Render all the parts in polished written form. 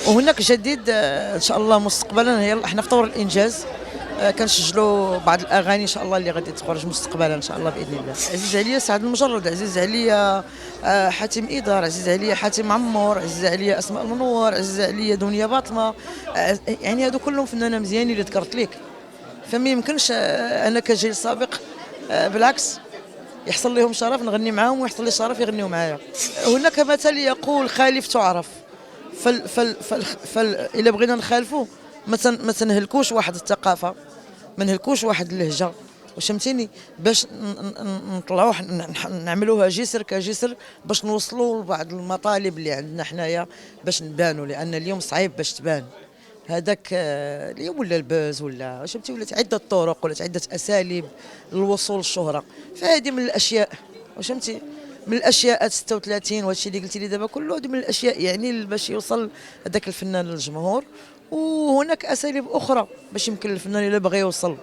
وهناك جديد ان شاء الله مستقبلا. هي احنا في طور الانجاز. كنسجلوا بعض الاغاني ان شاء الله اللي غادي تخرج مستقبلا ان شاء الله باذن الله. عزيز عليا سعد المجرد، عزيز عليا حاتم ايدار، عزيز عليا حاتم عمور، عزيز عليا اسماء المنور، عزيز عليا دنيا باطمه. يعني هادو كلهم فنانه مزيانين اللي ذكرت لك. فما يمكنش انا كجيل سابق بالعكس يحصل لهم شرف نغني معاهم ويحصل لي شرف يغنيوا معايا. هناك مثل يقول خالف تعرف. الا بغينا نخالفوا ما تنهلكوش واحد الثقافه، ما نهلكوش واحد اللهجه، واش فهمتيني، باش نطلعوا نعملوها جسر كجسر باش نوصلوا لبعض المطالب اللي عندنا حنايا باش نبانوا، لان اليوم صعيب باش تبان. هذاك اليوم ولا الباز ولا واش فهمتي، ولات عده طرق ولات عده اساليب للوصول للشهره. فهذه من الاشياء واش فهمتي، من الاشياء 36 وهادشي اللي قلتي لي دابا كله هذه من الاشياء يعني باش يوصل هذاك الفنان للجمهور. وهناك اساليب اخرى باش يمكن الفنان الا بغى يوصل،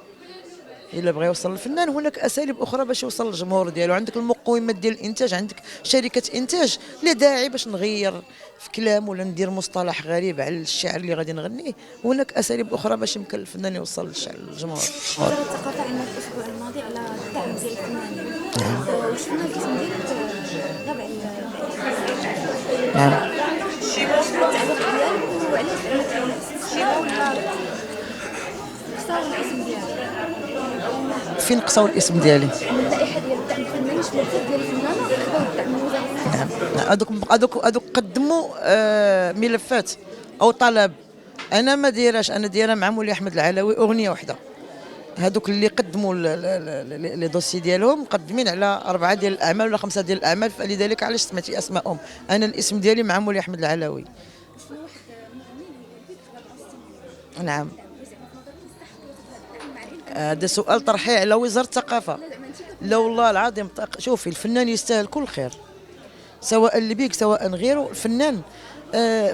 الا بغى يوصل للفنان هناك اساليب اخرى باش يوصل للجمهور ديالو. عندك المقومات ديال الانتاج، عندك شركه انتاج، لا داعي باش نغير في كلام ولا ندير مصطلح غريب على الشعر اللي غادي نغنيه. هناك اساليب اخرى باش يمكن الفنان يوصل للجمهور. وزارة الثقافة عندنا الأسبوع الماضي على الدعم ديال الفنانين. واش شفنا الاسم ديالك غاب على نعم. التعليق ديالك وعلاش زعما استثناء ولا كسر الاسم ديالك فين قصاو الاسم ديالي؟ من اللائحة ديال الدعم الفني؟ شنو بزاف ديال الفنانة خداو الدعم من وزارة الثقافة. نعم. هذوك قدموا ملفات او طلب. انا ما دايراش، انا دايره مع مولاي احمد العلوي اغنيه واحده. هذوك اللي قدموا لي دوسي ديالهم مقدمين على 4 ديال الاعمال ولا 5 ديال الاعمال، فلذلك علاش سمعتي اسمائهم. انا الاسم ديالي مع مولاي احمد العلوي. نعم. هذا سؤال طرحيه على وزاره الثقافه. لا والله العظيم، شوفي الفنان يستاهل كل خير، سواء اللي بيك سواء غيره. الفنان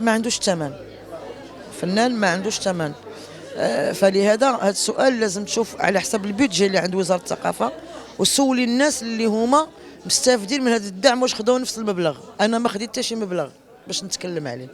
ما عندوش ثمن، الفنان ما عندوش ثمن. فلهذا هذا السؤال لازم تشوف على حسب البيدجي اللي عند وزاره الثقافه، وسولي الناس اللي هما مستافدين من هذا الدعم واش خداو نفس المبلغ. انا ما خديت حتى شي مبلغ باش نتكلم عليه.